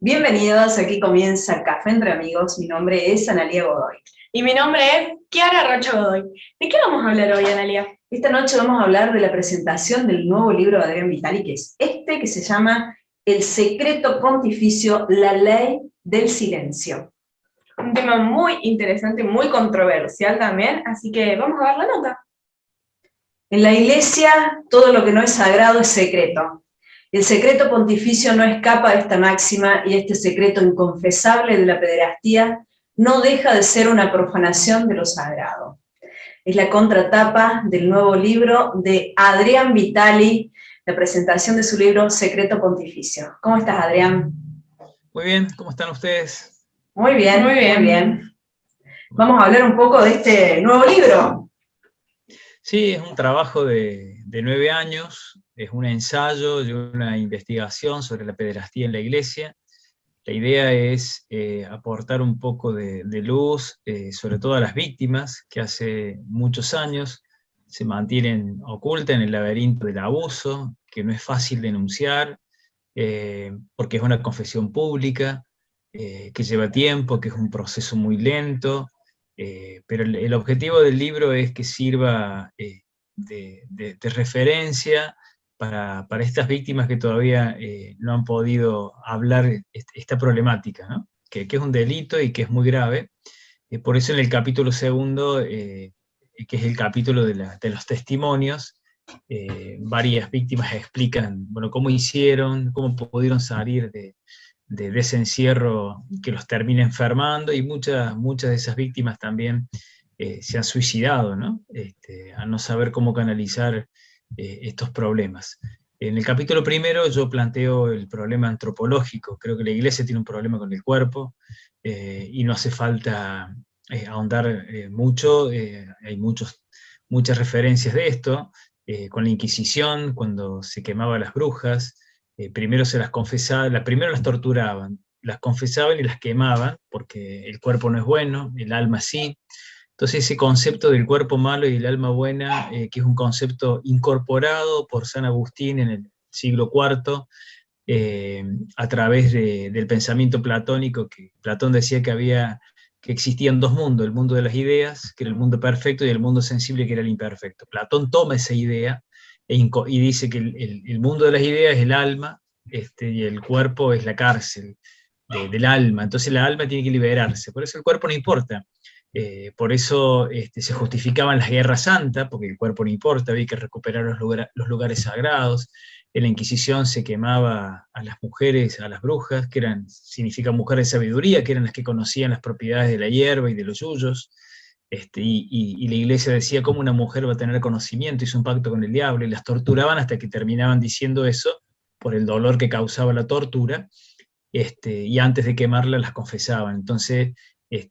Bienvenidos, aquí comienza Café entre Amigos. Mi nombre es Analía Godoy. Y mi nombre es Kiara Rocha Godoy. ¿De qué vamos a hablar hoy, Analia? Esta noche vamos a hablar de la presentación del nuevo libro de Adrián Vitali, que es este, que se llama El secreto pontificio, la ley del silencio. Un tema muy interesante, muy controversial también, así que vamos a dar la nota. En la Iglesia, todo lo que no es sagrado es secreto. El secreto pontificio no escapa de esta máxima y este secreto inconfesable de la pederastía no deja de ser una profanación de lo sagrado. Es la contratapa del nuevo libro de Adrián Vitali, la presentación de su libro Secreto Pontificio. ¿Cómo estás, Adrián? Muy bien, ¿cómo están ustedes? Muy bien, Muy bien. muy bien. Vamos a hablar un poco de este nuevo libro. Sí, es un trabajo de 9 años, es un ensayo y una investigación sobre la pederastía en la Iglesia. La idea es aportar un poco de luz, sobre todo a las víctimas, que hace muchos años se mantienen ocultas en el laberinto del abuso, que no es fácil denunciar, porque es una confesión pública, que lleva tiempo, que es un proceso muy lento, pero el objetivo del libro es que sirva de referencia para estas víctimas que todavía no han podido hablar esta problemática, ¿no? Que es un delito y que es muy grave. Por eso en el capítulo segundo, que es el capítulo de los testimonios, varias víctimas explican, bueno, cómo hicieron, cómo pudieron salir de ese encierro que los termina enfermando, y muchas de esas víctimas también se han suicidado, ¿no? A no saber cómo canalizar estos problemas. En el capítulo primero yo planteo el problema antropológico. Creo que la Iglesia tiene un problema con el cuerpo, y no hace falta ahondar mucho. Hay muchas referencias de esto, con la Inquisición, cuando se quemaba a las brujas. Primero se las confesaban, primero las torturaban, las confesaban y las quemaban, porque el cuerpo no es bueno, el alma sí. Entonces ese concepto del cuerpo malo y el alma buena, que es un concepto incorporado por San Agustín en el siglo IV, a través del pensamiento platónico, que Platón decía que existían dos mundos: el mundo de las ideas, que era el mundo perfecto, y el mundo sensible, que era el imperfecto. Platón toma esa idea y dice que el mundo de las ideas es el alma, y el cuerpo es la cárcel del alma. Entonces la alma tiene que liberarse, por eso el cuerpo no importa. Por eso se justificaban las guerras santas, porque el cuerpo no importa, había que recuperar los lugares sagrados. En la Inquisición se quemaba a las mujeres, a las brujas, que significa mujeres de sabiduría, que eran las que conocían las propiedades de la hierba y de los yuyos. Y la Iglesia decía: ¿cómo una mujer va a tener conocimiento? Hizo un pacto con el diablo, y las torturaban hasta que terminaban diciendo eso por el dolor que causaba la tortura, y antes de quemarla las confesaban. Entonces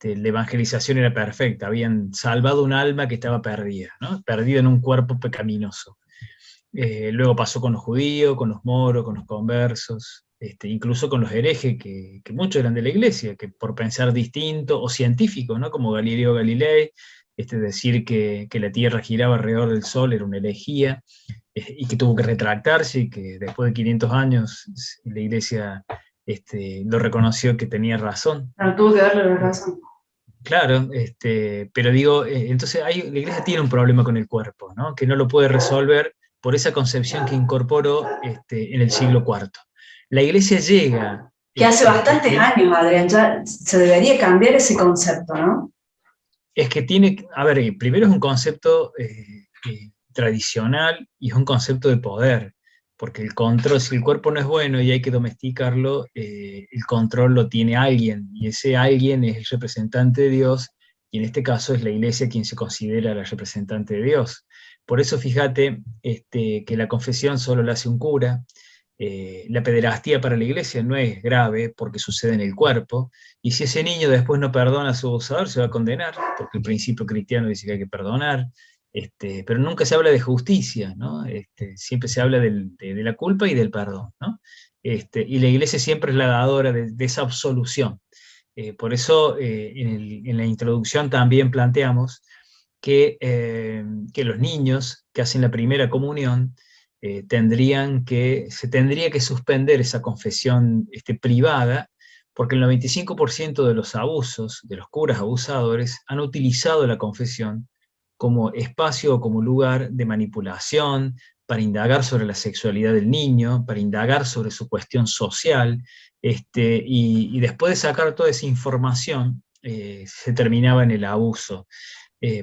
la evangelización era perfecta, habían salvado un alma que estaba perdida, ¿no? Perdida en un cuerpo pecaminoso. Luego pasó con los judíos, con los moros, con los conversos, incluso con los herejes, que muchos eran de la Iglesia, que por pensar distinto, o científicos, ¿no? Como Galileo Galilei, decir que la Tierra giraba alrededor del Sol era una herejía, y que tuvo que retractarse, y que después de 500 años la Iglesia lo reconoció, que tenía razón. No, tuvo que darle la razón. Claro, pero digo, entonces la Iglesia tiene un problema con el cuerpo, ¿no? Que no lo puede resolver por esa concepción que incorporó en el siglo IV. La Iglesia llega... Que hace bastantes años, Adrián, ya se debería cambiar ese concepto, ¿no? Es que tiene, a ver, primero es un concepto tradicional, y es un concepto de poder, porque el control, si el cuerpo no es bueno y hay que domesticarlo, el control lo tiene alguien, y ese alguien es el representante de Dios, y en este caso es la Iglesia quien se considera la representante de Dios. Por eso fíjate que la confesión solo la hace un cura. La pederastía para la Iglesia no es grave porque sucede en el cuerpo, y si ese niño después no perdona a su abusador, se va a condenar, porque el principio cristiano dice que hay que perdonar. Pero nunca se habla de justicia, ¿no? Siempre se habla de la culpa y del perdón, ¿no? Y la Iglesia siempre es la dadora de esa absolución. Por eso en la introducción también planteamos que los niños que hacen la primera comunión se tendría que suspender esa confesión privada, porque el 95% de los abusos, de los curas abusadores, han utilizado la confesión como espacio o como lugar de manipulación, para indagar sobre la sexualidad del niño, para indagar sobre su cuestión social, y después de sacar toda esa información, se terminaba en el abuso.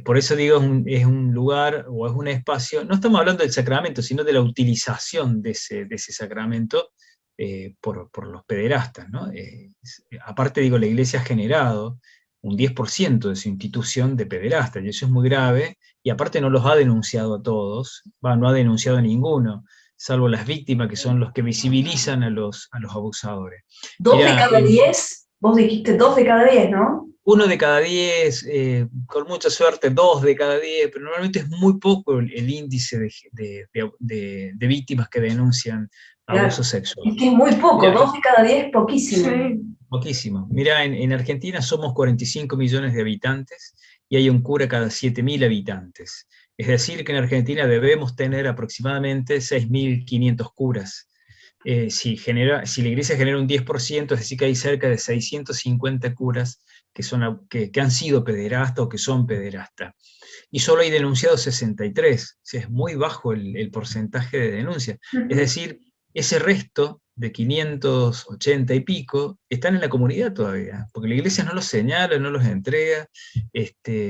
Por eso digo, es un lugar o es un espacio, no estamos hablando del sacramento, sino de la utilización de ese sacramento por los pederastas, ¿no? Aparte digo, la Iglesia ha generado un 10% de su institución de pederastas, y eso es muy grave, y aparte no los ha denunciado a todos, no ha denunciado a ninguno, salvo las víctimas, que son los que visibilizan a los abusadores. ¿2 de cada 10? Vos dijiste 2 de cada 10, ¿no? 1 de cada 10, con mucha suerte 2 de cada 10, pero normalmente es muy poco el índice de víctimas que denuncian abuso sexual. Es que es muy poco, mirá, 2 de cada 10 es poquísimo. Sí. Poquísimo. Mirá, en Argentina somos 45 millones de habitantes y hay un cura cada 7.000 habitantes. Es decir, que en Argentina debemos tener aproximadamente 6.500 curas. Si la Iglesia genera un 10%, es decir que hay cerca de 650 curas que han sido pederastas o que son pederastas. Y solo hay denunciados 63, o sea, es muy bajo el porcentaje de denuncia. Es decir, ese resto de 580 y pico están en la comunidad todavía, porque la Iglesia no los señala, no los entrega,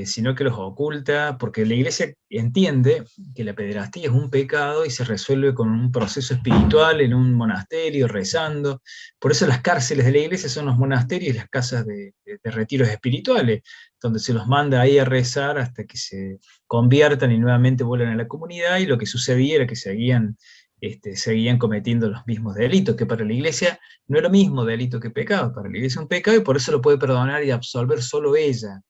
sino que los oculta, porque la Iglesia entiende que la pederastía es un pecado y se resuelve con un proceso espiritual en un monasterio, rezando. Por eso las cárceles de la Iglesia son los monasterios y las casas de retiros espirituales, donde se los manda ahí a rezar hasta que se conviertan y nuevamente vuelvan a la comunidad, y lo que sucedía era que seguían cometiendo los mismos delitos, que para la Iglesia no es lo mismo delito que pecado, para la Iglesia es un pecado y por eso lo puede perdonar y absolver solo ella.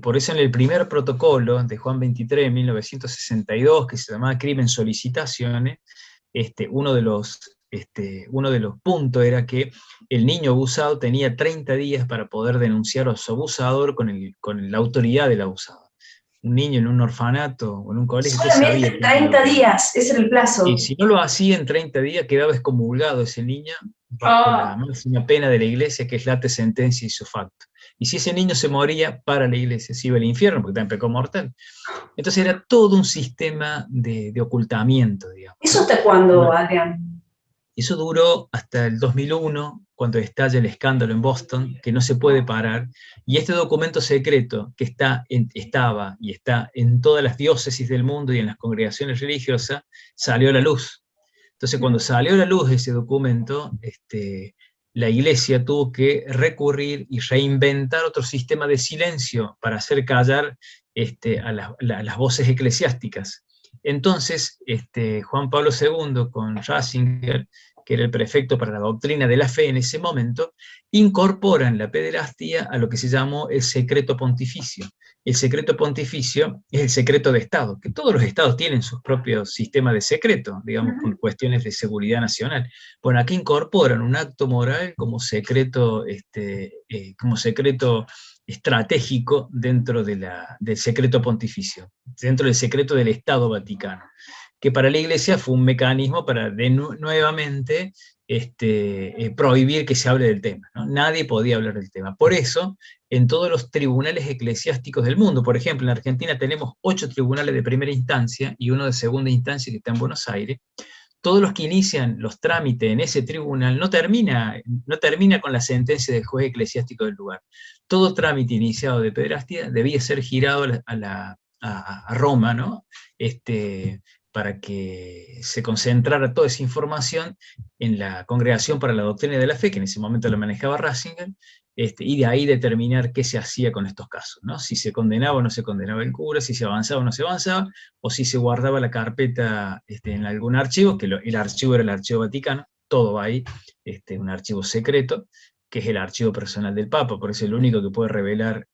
Por eso en el primer protocolo de Juan 23, en 1962, que se llamaba Crimen Solicitaciones, uno de los puntos era que el niño abusado tenía 30 días para poder denunciar a su abusador con la autoridad del abusador. Un niño en un orfanato o en un colegio... Solamente 30 días, ese era el plazo. Y si no lo hacía en 30 días, quedaba excomulgado ese niño bajo la máxima pena de la Iglesia, que es late sentencia ipso facto. Y si ese niño se moría, para la Iglesia se iba al infierno, porque está en pecado mortal. Entonces era todo un sistema de ocultamiento, digamos. ¿Eso hasta cuándo, Adrián? Eso duró hasta el 2001, cuando estalla el escándalo en Boston, que no se puede parar, y este documento secreto, que estaba y está en todas las diócesis del mundo y en las congregaciones religiosas, salió a la luz. Entonces, cuando salió a la luz ese documento, la Iglesia tuvo que recurrir y reinventar otro sistema de silencio para hacer callar a las voces eclesiásticas. Entonces, Juan Pablo II, con Ratzinger, que era el prefecto para la doctrina de la fe en ese momento, incorporan la pederastía a lo que se llamó el secreto pontificio. El secreto pontificio es el secreto de Estado, que todos los estados tienen sus propios sistemas de secreto, digamos, por cuestiones de seguridad nacional. Bueno, aquí incorporan un acto moral como secreto estratégico dentro del secreto pontificio, dentro del secreto del Estado Vaticano, que para la Iglesia fue un mecanismo para nuevamente prohibir que se hable del tema, ¿no? Nadie podía hablar del tema. Por eso, en todos los tribunales eclesiásticos del mundo, por ejemplo, en Argentina tenemos 8 tribunales de primera instancia y uno de segunda instancia que está en Buenos Aires. Todos los que inician los trámites en ese tribunal no termina con la sentencia del juez eclesiástico del lugar. Todo trámite iniciado de pederastia debía ser girado a Roma, ¿no? Para que se concentrara toda esa información en la Congregación para la Doctrina de la Fe, que en ese momento la manejaba Ratzinger, y de ahí determinar qué se hacía con estos casos, ¿no? Si se condenaba o no se condenaba el cura, si se avanzaba o no se avanzaba, o si se guardaba la carpeta en algún archivo, que el archivo era el Archivo Vaticano, todo va ahí, un archivo secreto, que es el archivo personal del Papa, por eso el único que puede revelar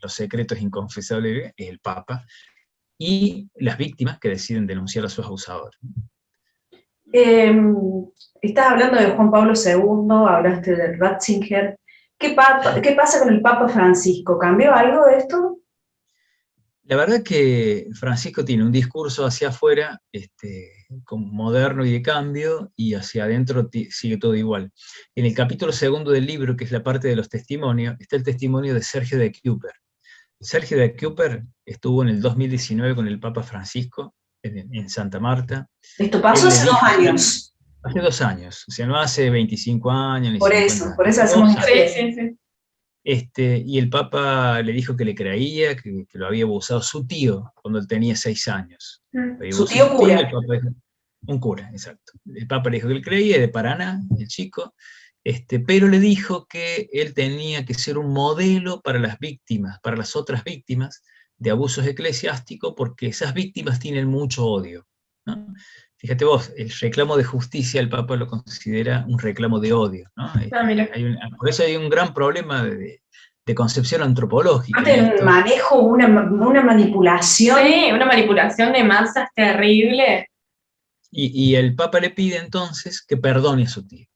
los secretos inconfesables es el Papa, y las víctimas que deciden denunciar a sus abusadores. Estás hablando de Juan Pablo II, hablaste de Ratzinger. ¿Qué pasa con el Papa Francisco? ¿Cambió algo de esto? La verdad que Francisco tiene un discurso hacia afuera, como moderno y de cambio, y hacia adentro sigue todo igual. En el capítulo segundo del libro, que es la parte de los testimonios, está el testimonio de Sergio de Kuyper. Sergio de Kuyper estuvo en el 2019 con el Papa Francisco en Santa Marta. Esto pasó hace 2 años. Hace 2 años, o sea, no hace 25 años. Ni por 50 eso hacemos un sí. Y el Papa le dijo que le creía, que lo había abusado su tío cuando él tenía 6 años. Su tío cura. Un cura, exacto. El Papa le dijo que le creía, de Paraná, el chico, pero le dijo que él tenía que ser un modelo para las víctimas, para las otras víctimas de abusos eclesiásticos, porque esas víctimas tienen mucho odio, ¿no? Fíjate vos, el reclamo de justicia el Papa lo considera un reclamo de odio, ¿no? Por eso hay un gran problema de concepción antropológica. El manejo, una manipulación. Sí, una manipulación de masas terrible. Y el Papa le pide entonces que perdone a su tío.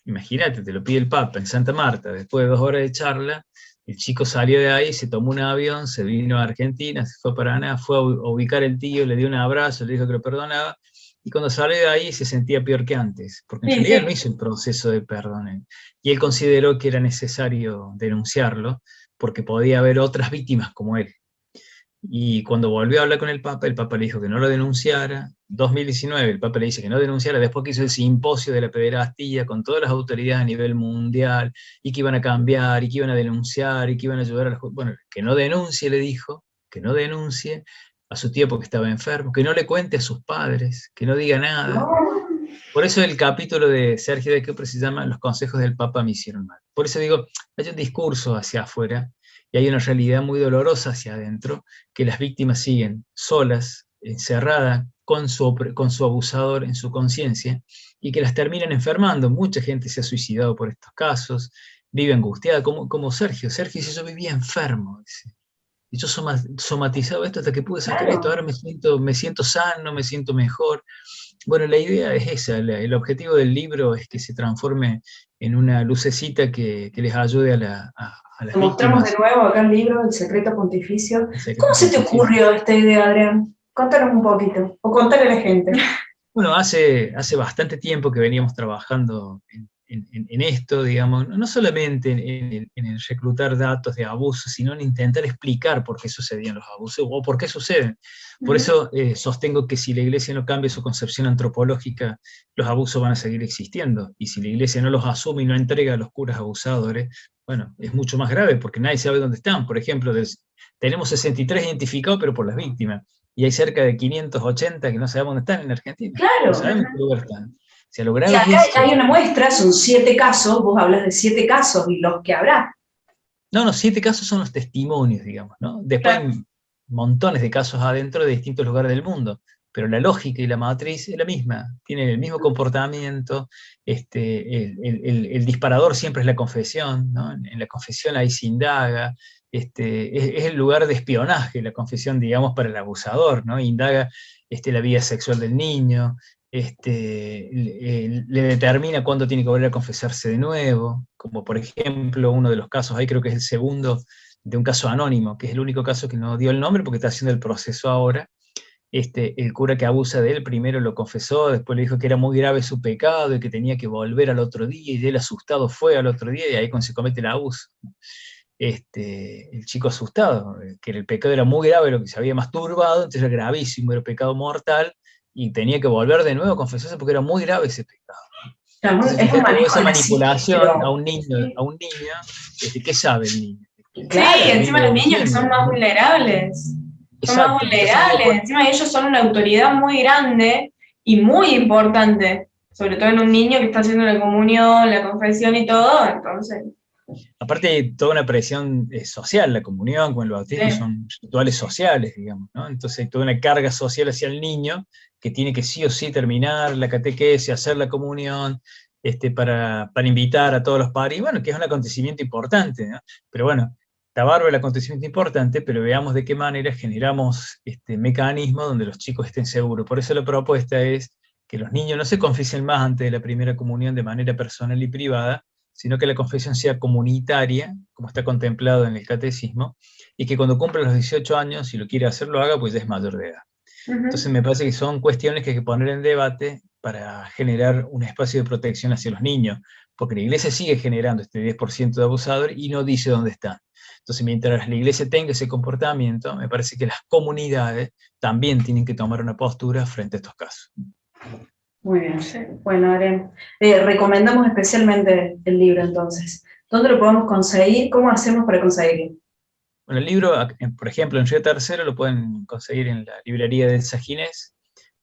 Imagínate, te lo pide el Papa en Santa Marta, después de 2 horas de charla, el chico salió de ahí, se tomó un avión, se vino a Argentina, se fue a Paraná, fue a ubicar al tío, le dio un abrazo, le dijo que lo perdonaba, y cuando salió de ahí se sentía peor que antes, porque en realidad no hizo el proceso de perdón. Y él consideró que era necesario denunciarlo, porque podía haber otras víctimas como él. Y cuando volvió a hablar con el Papa le dijo que no lo denunciara. 2019 el Papa le dice que no denunciara, después que hizo el simposio de la pederastía con todas las autoridades a nivel mundial, y que iban a cambiar, y que iban a denunciar, y que iban a ayudar a los... Bueno, que no denuncie, le dijo, que no denuncie a su tío porque estaba enfermo, que no le cuente a sus padres, que no diga nada. No. Por eso el capítulo de Sergio de Kuyper se llama Los consejos del Papa me hicieron mal. Por eso digo, hay un discurso hacia afuera, y hay una realidad muy dolorosa hacia adentro, que las víctimas siguen solas, encerradas, con su abusador en su conciencia, y que las terminan enfermando. Mucha gente se ha suicidado por estos casos, vive angustiada, como Sergio. Sergio dice, yo vivía enfermo, dice. Y yo somatizaba esto hasta que pude sacar esto, ahora me siento sano, me siento mejor. Bueno, la idea es esa, el objetivo del libro es que se transforme en una lucecita que les ayude a las mostramos víctimas. De nuevo acá el libro, El secreto pontificio. ¿Cómo se te ocurrió esta idea, Adrián? Contanos un poquito, o contale a la gente. Bueno, hace bastante tiempo que veníamos trabajando en esto, digamos, no solamente en el reclutar datos de abusos, sino en intentar explicar por qué sucedían los abusos o por qué suceden. Por eso sostengo que si la Iglesia no cambia su concepción antropológica, los abusos van a seguir existiendo. Y si la Iglesia no los asume y no entrega a los curas abusadores, bueno, es mucho más grave porque nadie sabe dónde están. Por ejemplo, tenemos 63 identificados, pero por las víctimas. Y hay cerca de 580 que no sabemos dónde están en Argentina. Claro. No sabemos qué lugar están. Y acá hay una muestra, son 7 casos, vos hablas de 7 casos y los que habrá. No, 7 casos son los testimonios, digamos, ¿no? Después hay montones de casos adentro de distintos lugares del mundo, pero la lógica y la matriz es la misma, tienen el mismo comportamiento, el disparador siempre es la confesión, ¿no? En la confesión ahí se indaga, es el lugar de espionaje, la confesión, digamos, para el abusador, ¿no? Indaga la vida sexual del niño, le determina cuándo tiene que volver a confesarse de nuevo, como por ejemplo uno de los casos, ahí creo que es el segundo, de un caso anónimo, que es el único caso que no dio el nombre porque está haciendo el proceso ahora. El cura que abusa de él primero lo confesó, después le dijo que era muy grave su pecado y que tenía que volver al otro día, y él asustado fue al otro día y ahí cuando se comete el abuso. El chico asustado, que el pecado era muy grave, lo que se había masturbado, entonces era gravísimo, era pecado mortal, y tenía que volver de nuevo a confesarse porque era muy grave ese pecado. Entonces, esa manipulación a un niño, ¿qué sabe el niño? Claro, sí, encima los niños que son más vulnerables. Son más vulnerables, encima ellos son una autoridad muy grande y muy importante, sobre todo en un niño que está haciendo la comunión, la confesión y todo, entonces... Aparte hay toda una presión social, la comunión con el bautismo son rituales sociales, digamos, ¿no? Entonces hay toda una carga social hacia el niño que tiene que sí o sí terminar la catequesis, hacer la comunión, para invitar a todos los padres, y bueno, que es un acontecimiento importante, ¿no? Pero bueno, está bárbaro el acontecimiento importante, pero veamos de qué manera generamos este mecanismo donde los chicos estén seguros. Por eso la propuesta es que los niños no se confiesen más antes de la primera comunión de manera personal y privada, sino que la confesión sea comunitaria, como está contemplado en el catecismo, y que cuando cumpla los 18 años, si lo quiere hacer, lo haga, pues ya es mayor de edad. Entonces me parece que son cuestiones que hay que poner en debate para generar un espacio de protección hacia los niños, porque la Iglesia sigue generando este 10% de abusadores y no dice dónde están. Entonces, mientras la Iglesia tenga ese comportamiento, me parece que las comunidades también tienen que tomar una postura frente a estos casos. Muy bien. Bueno, Adrián, recomendamos especialmente el libro entonces. ¿Dónde lo podemos conseguir? ¿Cómo hacemos para conseguirlo? Bueno, el libro, por ejemplo, en Río Tercero lo pueden conseguir en la librería del Saginés.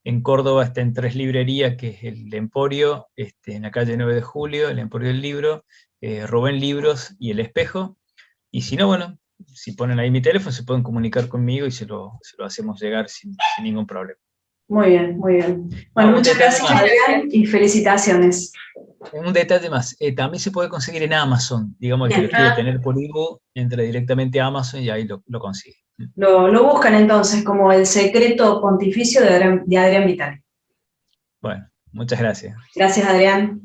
En Córdoba está en 3 librerías, que es el Emporio, en la calle 9 de Julio, el Emporio del Libro, Rubén Libros y El Espejo. Y si no, bueno, si ponen ahí mi teléfono, se pueden comunicar conmigo y se lo hacemos llegar sin ningún problema. Muy bien, muy bien. Bueno, muchas gracias, Adrián, y felicitaciones. Un detalle más, también se puede conseguir en Amazon, digamos, el que lo quiere tener por ebook, entra directamente a Amazon y ahí lo consigue. Lo buscan entonces como El secreto pontificio de Adrián Vitale. Bueno, muchas gracias. Gracias, Adrián.